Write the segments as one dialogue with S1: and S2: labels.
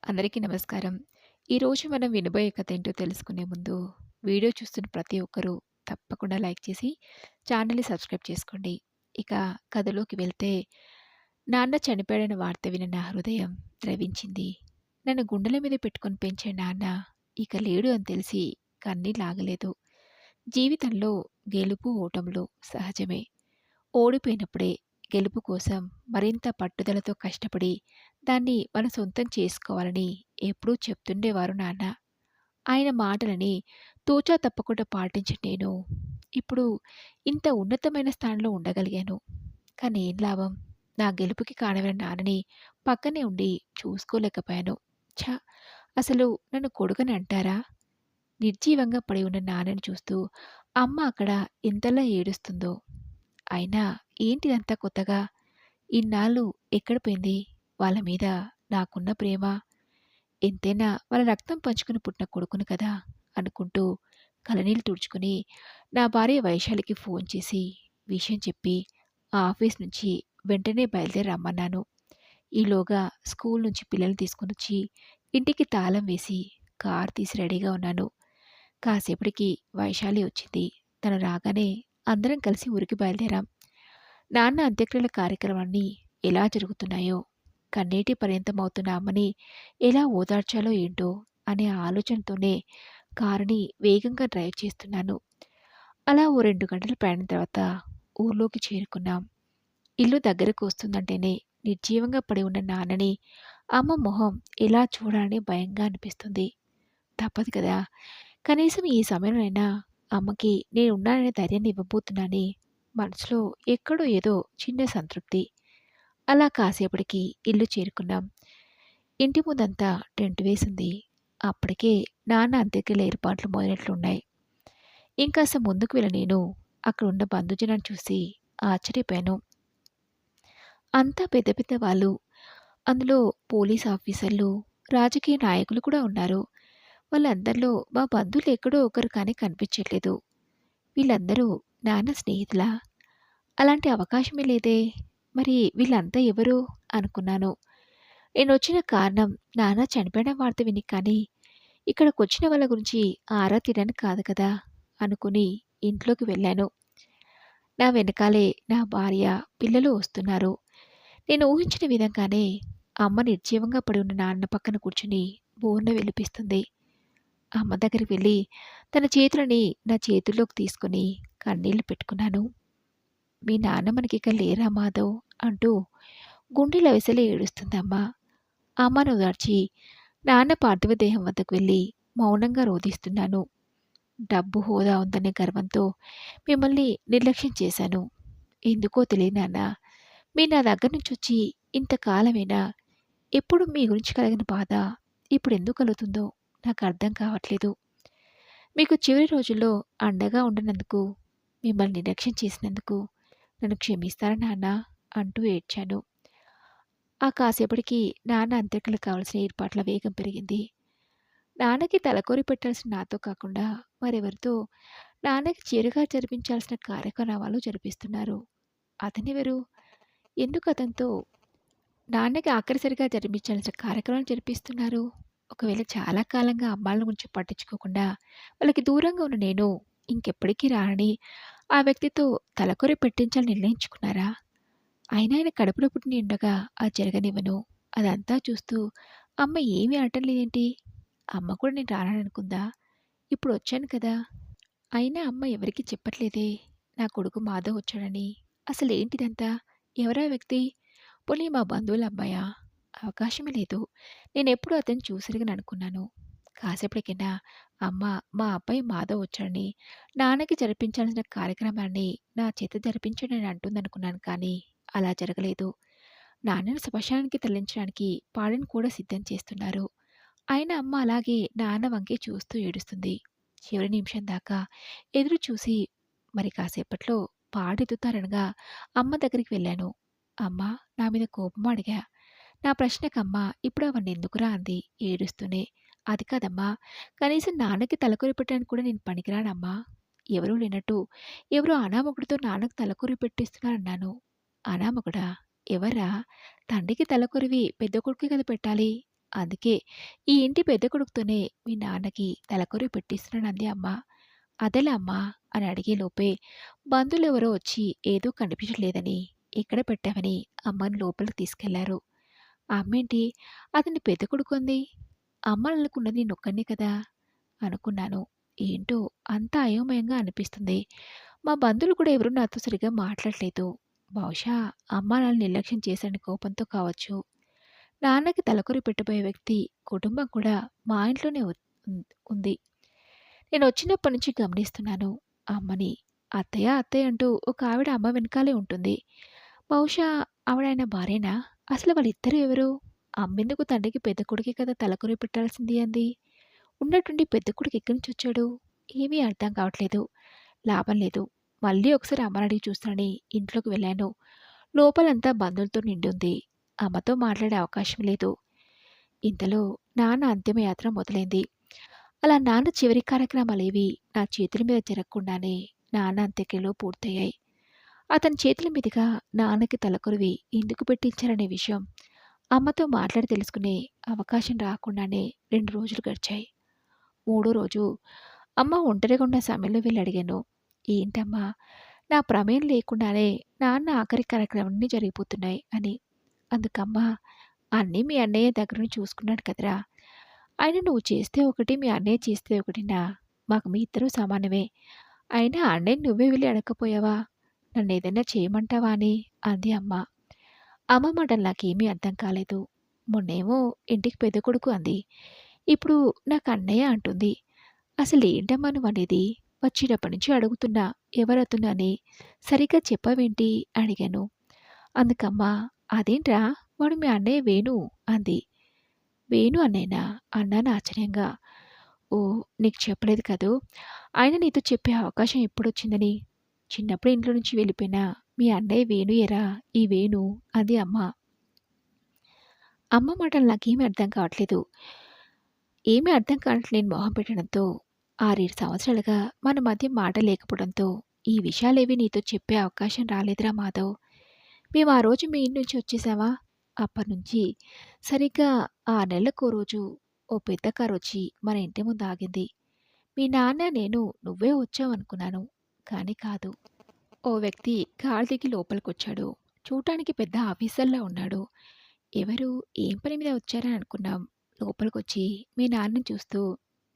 S1: అందరికీ నమస్కారం. ఈరోజు మనం వినబోయే కథ ఏంటో తెలుసుకునే ముందు, వీడియో చూస్తున్న ప్రతి ఒక్కరూ తప్పకుండా లైక్ చేసి ఛానల్‌ని సబ్స్క్రైబ్ చేసుకోండి. ఇక కథలోకి వెళ్తే, నాన్న చనిపోయాడన్న వార్త విని నా హృదయం ద్రవించింది. నన్ను గుండెల మీద పెట్టుకొని పెంచే నాన్న ఇక లేడు అని తెలిసి కన్నీళ్లాగలేదు. జీవితంలో గెలుపు, ఓటములు సహజమే. ఓడిపోయినప్పుడే గెలుపు కోసం మరింత పట్టుదలతో కష్టపడి దాన్ని మన సొంతం చేసుకోవాలని ఎప్పుడూ చెప్తుండేవారు నాన్న. ఆయన మాటలని తూచా తప్పకుండా పాటించిన నేను ఇప్పుడు ఇంత ఉన్నతమైన స్థానంలో ఉండగలిగాను. కానీ ఏం లాభం? నా గెలుపుకి కారణమైన నాన్నని పక్కనే ఉండి చూసుకోలేకపోయాను. ఛ! అసలు నన్ను కొడుకని అంటారా? నిర్జీవంగా పడి ఉన్న నాన్నని చూస్తూ అమ్మ అక్కడ ఎంతలా ఏడుస్తుందో. అయినా ఏంటిదంతా కొత్తగా? ఇన్నాళ్ళు ఎక్కడ పోయింది వాళ్ళ మీద నాకున్న ప్రేమ? ఎంతైనా వాళ్ళ రక్తం పంచుకుని పుట్టిన కొడుకును కదా అనుకుంటూ కళ్ళనీళ్ళు తుడుచుకుని నా భార్య వైశాలికి ఫోన్ చేసి విషయం చెప్పి ఆ ఆఫీస్ నుంచి వెంటనే బయలుదేరి రమ్మన్నాను. ఈలోగా స్కూల్ నుంచి పిల్లల్ని తీసుకొనొచ్చి ఇంటికి తాళం వేసి కారు తీసి రెడీగా ఉన్నాను. కాసేపటికి వైశాలి వచ్చింది. తను రాగానే అందరం కలిసి ఊరికి బయలుదేరాం. నాన్న అంత్యక్రియల కార్యక్రమాన్ని ఎలా జరుగుతున్నాయో, కన్నీటి పర్యంతమవుతున్న అమ్మని ఎలా ఓదార్చాలో ఏంటో అనే ఆలోచనతోనే కారుని వేగంగా డ్రైవ్ చేస్తున్నాను. అలా ఓ 2 గంటల ప్రయాణం తర్వాత ఊర్లోకి చేరుకున్నాం. ఇల్లు దగ్గరకు వస్తుందంటేనే నిర్జీవంగా పడి ఉన్న నాన్నని, అమ్మ మొహం ఎలా చూడాలని భయంగా అనిపిస్తుంది. తప్పదు కదా! కనీసం ఈ సమయంలోనైనా అమ్మకి నేనున్నాననే ధైర్యాన్ని ఇవ్వబోతున్నానని మనసులో ఎక్కడో ఏదో చిన్న సంతృప్తి. అలా కాసేపటికి ఇల్లు చేరుకున్నాం. ఇంటి ముందంతా టెంట్ వేసింది. అప్పటికే నాన్న అంత్యక్రియల ఏర్పాట్లు మొదలైనట్లున్నాయి. ఇంకాస్త ముందుకు వెళ్ళి నేను అక్కడున్న బంధుజనాన్ని చూసి ఆశ్చర్యపోయాను. అంతా పెద్ద పెద్ద వాళ్ళు. అందులో పోలీస్ ఆఫీసర్లు, రాజకీయ నాయకులు కూడా ఉన్నారు. వాళ్ళందరిలో మా బంధువులు ఎక్కడో ఒకరు కానీ కనిపించట్లేదు. వీళ్ళందరూ నాన్న స్నేహితులా? అలాంటి అవకాశమే లేదే! మరి వీళ్ళంతా ఎవరు? అనుకున్నాను. నేనొచ్చిన కారణం నాన్న చనిపోయిన వార్త విని కానీ, ఇక్కడికొచ్చిన వాళ్ళ గురించి ఆరా తీయడానికి కాదు కదా! అనుకుని ఇంట్లోకి వెళ్ళాను. నా వెనకాలే నా భార్య, పిల్లలు వస్తున్నారు. నేను ఊహించిన విధంగానే అమ్మ నిర్జీవంగా పడి ఉన్న నాన్న పక్కన కూర్చుని బోర్న విలిపిస్తుంది. అమ్మ దగ్గరికి వెళ్ళి తన చేతులని నా చేతుల్లోకి తీసుకొని కన్నీళ్లు పెట్టుకున్నాను. "మీ నాన్న మనకిక లేరా మాధవ్" అంటూ గుండెల వెసలి ఏడుస్తుందమ్మ. అమ్మను ఓదార్చి నాన్న పార్థివ దేహం వద్దకు వెళ్ళి మౌనంగా రోదిస్తున్నాను. డబ్బు, హోదా ఉందనే గర్వంతో మిమ్మల్ని నిర్లక్ష్యం చేశాను. ఎందుకో తెలియదు నాన్న. మీరు నా దగ్గర నుంచొచ్చి ఇంతకాలమైనా ఎప్పుడు మీ గురించి కలిగిన బాధ ఇప్పుడెందుకు కలుగుతుందో నాకు అర్థం కావట్లేదు. మీకు చివరి రోజుల్లో అండగా ఉండనందుకు, మిమ్మల్ని నిర్లక్ష్యం చేసినందుకు నన్ను క్షమిస్తారా నాన్న? అంటూ ఏడ్చాను. ఆ కాసేపటికి నాన్న అంత్యక్రియలకు కావలసిన ఏర్పాట్ల వేగం పెరిగింది. నాన్నకి తలకోరి పెట్టాల్సిన నాతో కాకుండా మరెవరితో నాన్నకి చేరుగా జరిపించాల్సిన కార్యక్రమాలు జరిపిస్తున్నారు. అతనెవరు? ఎందుకు అతనితో నాన్నకి ఆఖరిసరిగా జరిపించాల్సిన కార్యక్రమాలు జరిపిస్తున్నారు? ఒకవేళ చాలా కాలంగా అమ్మాళ్ళ గురించి పట్టించుకోకుండా వాళ్ళకి దూరంగా ఉన్న నేను ఇంకెప్పటికీ రానని ఆ వ్యక్తితో తలకొరి పెట్టించాలని నిర్ణయించుకున్నారా? అయినా ఆయన కడుపులో పుట్టిన ఉండగా అది జరగనివ్వను. అదంతా చూస్తూ అమ్మ ఏమీ అనటం లేదేంటి? అమ్మ కూడా నేను రాననుకుందా? ఇప్పుడు వచ్చాను కదా! అయినా అమ్మ ఎవరికీ చెప్పట్లేదే నా కొడుకు మాధవ్ వచ్చాడని. అసలేంటిదంతా? ఎవరా వ్యక్తి? పోనీ మా బంధువుల అబ్బాయా? అవకాశమే లేదు. నేనెప్పుడూ అతన్ని చూసెరుగను అనుకున్నాను. కాసేపటికైనా అమ్మ మా అబ్బాయి మాధవ్ వచ్చాడని, నాన్నకి జరిపించాల్సిన కార్యక్రమాన్ని నా చేత జరిపించడని అంటుందనుకున్నాను కానీ అలా జరగలేదు. నాన్నని శ్మశానానికి తరలించడానికి పాడెని కూడా సిద్ధం చేస్తున్నారు. అయినా అమ్మ అలాగే నాన్న వంకే చూస్తూ ఏడుస్తుంది. చివరి నిమిషం దాకా ఎదురు చూసి మరి కాసేపట్లో పాడెత్తుతారనగా అమ్మ దగ్గరికి వెళ్ళాను. అమ్మా, నా మీద కోపమా అడిగా. నా ప్రశ్నకమ్మ ఇప్పుడు అవన్నెందుకురా అంది ఏడుస్తూనే. అది కాదమ్మా, కనీసం నాన్నకి తలకొరి పెట్టడానికి కూడా నేను పనికిరానమ్మా. ఎవరూ లేనట్టు ఎవరో అనామకుడితో నాన్నకు తలకొరి పెట్టిస్తున్నారన్నాను. అనామకుడా? ఎవర్రా? తండ్రికి తలకొరివి పెద్ద కొడుకే కదా పెట్టాలి అందుకే ఈ ఇంటి పెద్ద కొడుకుతోనే మీ నాన్నకి తలకొరివి పెట్టిస్తున్నానంది అమ్మ. అదెలా అమ్మా అని అడిగేలోపే బంధువులెవరో వచ్చి ఏదో కనిపించట్లేదని, ఎక్కడ పెట్టావని అమ్మని లోపలికి తీసుకెళ్లారు. ఆ అమ్మేంటి అతని పెద్ద కొడుకుంది. అమ్మాలనుకున్నది నేనొక్కడినే కదా! అనుకున్నాను. ఏంటో అంతా అయోమయంగా అనిపిస్తుంది. మా బంధువులు కూడా ఎవరు నాతో సరిగ్గా మాట్లాడలేదు. బహుశా అమ్మ నన్ను నిర్లక్ష్యం చేశారని కోపంతో కావచ్చు. నాన్నకి తలకొరి పెట్టబోయే వ్యక్తి, కుటుంబం కూడా మా ఇంట్లోనే ఉంది. నేనొచ్చినప్పటి నుంచి గమనిస్తున్నాను అమ్మని. అత్తయ్య, అత్తయ్య అంటూ ఒక ఆవిడ అమ్మ వెనకాలే ఉంటుంది. బహుశా ఆవిడాయన భార్యేనా? అసలు వాళ్ళిద్దరూ ఎవరు? అమ్మెందుకు తండ్రికి పెద్ద కొడుకే కదా తలకొరి పెట్టాల్సింది అంది. ఉన్నట్టుండి పెద్ద కొడుకు ఎక్కడి నుంచొచ్చాడు? ఏమీ అర్థం కావట్లేదు. లాభం లేదు. మళ్ళీ ఒకసారి అమ్మనడిగి చూస్తానని ఇంట్లోకి వెళ్ళాను. లోపలంతా బంధువులతో నిండుంది. అమ్మతో మాట్లాడే అవకాశం లేదు. ఇంతలో నాన్న అంతిమయాత్ర మొదలైంది. అలా నాన్న చివరి కార్యక్రమాలేవి నా చేతుల మీద జరగకుండానే నాన్న అంత్యక్రియలు పూర్తయ్యాయి. అతని చేతుల మీదుగా నాన్నకి తలకొరివి ఎందుకు పెట్టించారనే విషయం అమ్మతో మాట్లాడి తెలుసుకునే అవకాశం రాకుండానే 2 రోజులు గడిచాయి. మూడో రోజు అమ్మ ఒంటరిగా ఉన్న సమయంలో వెళ్ళి అడిగాను. ఏంటమ్మా, నా ప్రమేయం లేకుండానే నాన్న ఆఖరి కార్యక్రమాలన్నీ జరిగిపోతున్నాయి అని. అందుకమ్మ, అన్నీ మీ అన్నయ్య దగ్గరుండి చూసుకున్నాడు కదరా! అయినా నువ్వు చేస్తే ఒకటి, మీ అన్నయ్య చేస్తే ఒకటినా? మాకు మీ ఇద్దరూ సమానమే. అయినా అన్నయ్యని నువ్వే వెళ్లి అడగకపోయావా? నన్నేదైనా చేయమంటావా అని అంది అమ్మ. అమ్మ మాటలు నాకేమీ అర్థం కాలేదు. మొన్నేమో ఇంటికి పెద్ద కొడుకు అంది. ఇప్పుడు నాకు అన్నయ్య అంటుంది. అసలేంటమ్మా నువ్వనేది? వచ్చినప్పటి నుంచి అడుగుతున్నా ఎవరతను అని. సరిగ్గా చెప్పవేంటి? అడిగాను. అందుకమ్మ, అదేంట్రా వాడు మీ అన్నయ్య వేణు అంది. వేణు అన్నయ్యనా? అన్నాను ఆశ్చర్యంగా. ఓహ్! నీకు చెప్పలేదు కదూ! అయినా నీతో చెప్పే అవకాశం ఎప్పుడొచ్చిందని. చిన్నప్పుడు ఇంట్లో నుంచి వెళ్ళిపోయిన మీ అన్నయ్య వేణుయేరా ఈ వేణు అంది అమ్మ. అమ్మ మాటలు నాకేమీ అర్థం కావట్లేదు. ఏమీ అర్థం కానట్లు మొహం పెట్టడంతో 6, 7 సంవత్సరాలుగా మన మధ్య మాట లేకపోవడంతో ఈ విషయాలేవి నీతో చెప్పే అవకాశం రాలేదురా మాధవ్. మేము ఆ రోజు మీ ఇంటి నుంచి వచ్చేసామా, అప్పటినుంచి సరిగ్గా 6 నెలలకో రోజు ఓ పెద్ద కారొచ్చి మన ఇంటి ముందు ఆగింది. మీ నాన్న, నేను నువ్వే వచ్చావనుకున్నాను. కానీ కాదు. ఓ వ్యక్తి కారు దిగి లోపలికొచ్చాడు. చూడటానికి పెద్ద ఆఫీసర్‌లా ఉన్నాడు. ఎవరు, ఏం పని మీద వచ్చారని అనుకున్నాం. లోపలికొచ్చి మీ నాన్నని చూస్తూ,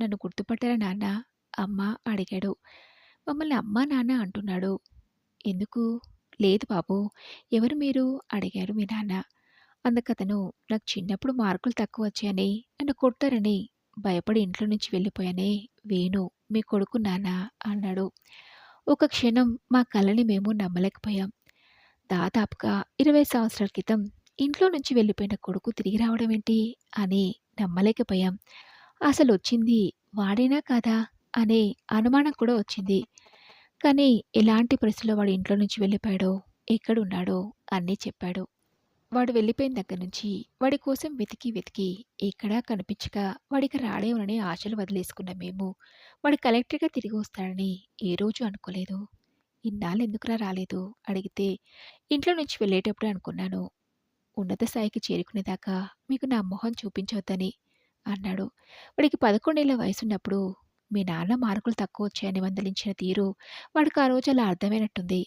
S1: "నన్ను గుర్తుపట్టారా నాన్న?" అమ్మ అడిగాడు. మమ్మల్ని అమ్మా, నాన్న అంటున్నాడు. ఎందుకు? లేదు బాబూ. ఎవరు మీరు? అడిగారు మీ నాన్న. అందుకతను, నాకు చిన్నప్పుడు మార్కులు తక్కువొచ్చాయని, నన్ను కొట్టారని భయపడి ఇంట్లో నుంచి వెళ్ళిపోయానే వేణు, మీ కొడుకు నాన్న అన్నాడు. ఒక క్షణం మా కళ్ళని మేము నమ్మలేకపోయాం. దాదాపుగా 20 సంవత్సరాల క్రితం ఇంట్లో నుంచి వెళ్ళిపోయిన కొడుకు తిరిగి రావడమేంటి అని నమ్మలేకపోయాం. అసలొచ్చింది వాడేనా కాదా అనే అనుమానం కూడా వచ్చింది. కానీ ఎలాంటి పరిస్థితిలో వాడు ఇంట్లో నుంచి వెళ్ళిపోయాడో, ఎక్కడున్నాడో అన్నీ చెప్పాడు. వాడు వెళ్ళిపోయిన దగ్గర నుంచి వాడి కోసం వెతికి వెతికి ఎక్కడా కనిపించక వాడిక రాడేమోనని ఆశలు వదిలేసుకున్న మేము వాడు కలెక్టర్‌గా తిరిగి వస్తాడని ఏ రోజు అనుకోలేదు. ఇన్నాళ్ళు ఎందుకురా రాలేదు అడిగితే, ఇంట్లో నుంచి వెళ్ళేటప్పుడే అనుకున్నాను. ఉన్నత స్థాయికి చేరుకునేదాకా మీకు నా మొహం చూపించొద్దని అన్నాడు. వాడికి 11 ఏళ్ల వయసున్నప్పుడు మీ నాన్న మార్కులు తక్కువొచ్చాయని మందలించిన తీరు వాడికి ఆ రోజు అలా అర్థమైనట్టుంది.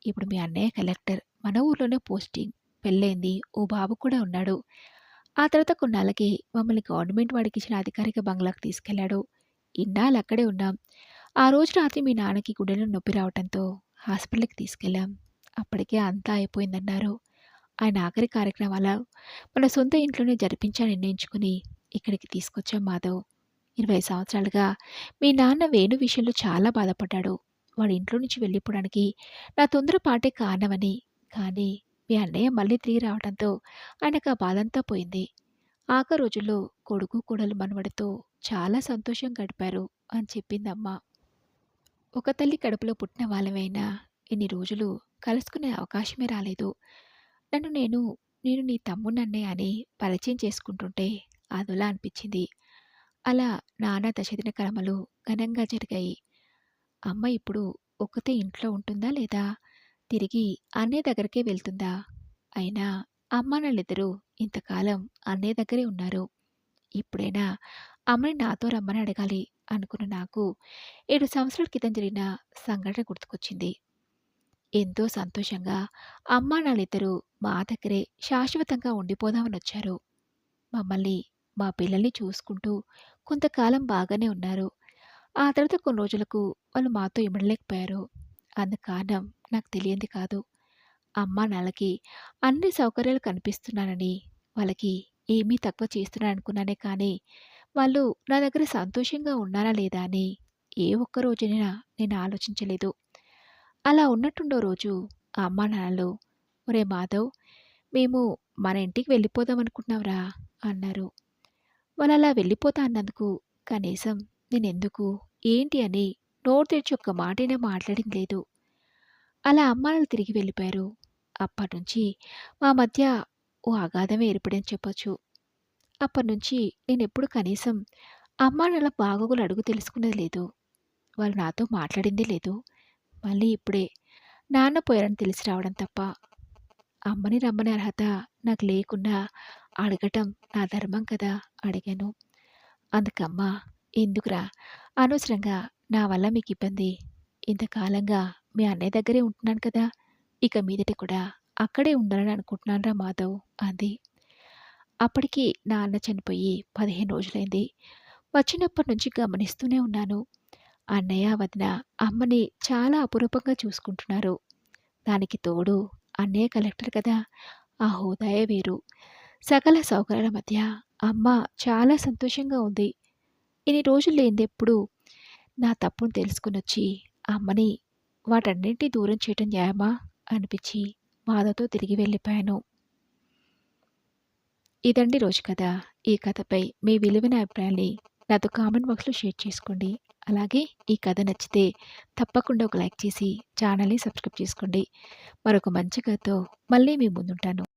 S1: ఇప్పుడు మీ అన్నయ్య కలెక్టర్. మన ఊర్లోనే పోస్టింగ్. పెళ్ళయింది. ఓ బాబు కూడా ఉన్నాడు. ఆ తర్వాత కొన్నాళ్ళకి మమ్మల్ని గవర్నమెంట్ వాడికిచ్చిన అధికారిక బంగ్లాకు తీసుకెళ్లాడు. ఇన్నాళ్ళు అక్కడే ఉన్నాం. ఆ రోజు రాత్రి మీ నాన్నకి గుండెలో నొప్పి రావటంతో హాస్పిటల్‌కి తీసుకెళ్ళాం. అప్పటికే అంతా అయిపోయిందన్నారు. ఆయన ఆఖరి కార్యక్రమాల మన సొంత ఇంట్లోనే జరిపించాలని నిర్ణయించుకుని ఇక్కడికి తీసుకొచ్చాం మాధవ్. 20 సంవత్సరాలుగా మీ నాన్న వేణు విషయంలో చాలా బాధపడ్డాడు. వాడి ఇంట్లో నుంచి వెళ్ళిపోవడానికి నా తొందరపాటే కారణమని. కానీ మీ అన్నయ్య మళ్ళీ తిరిగి రావడంతో ఆయనకు ఆ బాధంతా పోయింది. ఆఖరి రోజుల్లో కొడుకు, కోడలు మనవడితో చాలా సంతోషం గడిపారు అని చెప్పిందమ్మ. ఒక తల్లి కడుపులో పుట్టిన వాళ్ళమైనా ఇన్ని రోజులు కలుసుకునే అవకాశమే రాలేదు. నన్ను నేను, నేను నీ తమ్ముడినన్నయ్య అని పరిచయం చేసుకుంటుంటే అదోలా అనిపించింది. అలా నానా దశదిన కర్మలు ఘనంగా జరిగాయి. అమ్మ ఇప్పుడు ఒక్కతే ఇంట్లో ఉంటుందా లేదా తిరిగి అన్నయ్య దగ్గరికే వెళ్తుందా? అయినా అమ్మానాన్నలిద్దరూ ఇంతకాలం అన్నయ్య దగ్గరే ఉన్నారు. ఇప్పుడైనా అమ్మని నాతో రమ్మని అడగాలి అనుకున్న నాకు 7 సంవత్సరాల క్రితం జరిగిన సంఘటన గుర్తుకొచ్చింది. ఎంతో సంతోషంగా అమ్మానాన్నిద్దరూ మా దగ్గరే శాశ్వతంగా ఉండిపోదామనొచ్చారు. మమ్మల్ని, మా పిల్లల్ని చూసుకుంటూ కొంతకాలం బాగానే ఉన్నారు. ఆ తర్వాత కొన్ని రోజులకు వాళ్ళు మాతో ఇమడలేకపోయారు. అందుకు కారణం నాకు తెలియంది కాదు. అమ్మానాన్నలకి అన్ని సౌకర్యాలు కల్పిస్తున్నానని, వాళ్ళకి ఏమీ తక్కువ చేస్తున్నాననుకున్నానే కానీ, వాళ్ళు నా దగ్గర సంతోషంగా ఉన్నారా లేదా అని ఏ ఒక్క రోజైనా నేను ఆలోచించలేదు. అలా ఉన్నట్టుండో రోజు ఆ అమ్మానాన్నలు, "ఒరేయ్ మాధవ్! మేము మన ఇంటికి వెళ్ళిపోదాం అనుకుంటున్నాంరా" అన్నారు. వాళ్ళలా వెళ్ళిపోతా అన్నందుకు కనీసం నేనెందుకు, ఏంటి అని నోరు తెరిచి ఒక్క మాటైనా మాట్లాడింది లేదు. అలా అమ్మానాన్నలు తిరిగి వెళ్ళిపోయారు. అప్పట్నుంచి మా మధ్య ఓ అగాధమే ఏర్పడిందని చెప్పొచ్చు. అప్పట్నుంచి నేనెప్పుడు కనీసం అమ్మానాన్నల బాగోగులు అడుగు తెలుసుకున్నది లేదు. వాళ్ళు నాతో మాట్లాడిందే లేదు. మళ్ళీ ఇప్పుడే నాన్న పోయారని తెలిసి రావడం తప్ప, అమ్మని రమ్మనే అర్హత నాకు లేకున్నా అడగటం నా ధర్మం కదా! అడిగాను. అందుకమ్మ, "ఎందుకురా అనవసరంగా నా వల్ల మీకిబ్బంది. ఇంతకాలంగా మీ అన్నయ్య దగ్గరే ఉంటున్నాను కదా! ఇక మీదట కూడా అక్కడే ఉండాలని అనుకుంటున్నానురా మాధవ్" అంది. అప్పటికి నాన్న చనిపోయి 15 రోజులైంది. వచ్చినప్పటి నుంచి గమనిస్తూనే ఉన్నాను. అన్నయ్య, వదిన అమ్మని చాలా అపురూపంగా చూసుకుంటున్నారు. దానికి తోడు అన్నయ్య కలెక్టర్ కదా! ఆ హోదాయే వేరు. సకల సౌకర్యాల మధ్య అమ్మ చాలా సంతోషంగా ఉంది. ఇన్ని రోజులు లేనిదెప్పుడు నా తప్పును తెలుసుకొనొచ్చి అమ్మని వాటన్నిటిని దూరం చేయటం న్యాయమా అనిపిచ్చి బాధతో తిరిగి వెళ్ళిపోయాను. ఇదండి రోజు కథ. ఈ కథపై మీ విలువైన అభిప్రాయాన్ని నాతో కామెంట్ బాక్స్‌లో షేర్ చేసుకోండి. అలాగే ఈ కథ నచ్చితే తప్పకుండా ఒక లైక్ చేసి ఛానల్‌ని సబ్స్క్రైబ్ చేసుకోండి. మరొక మంచి కథతో మళ్ళీ మీ ముందుంటాను.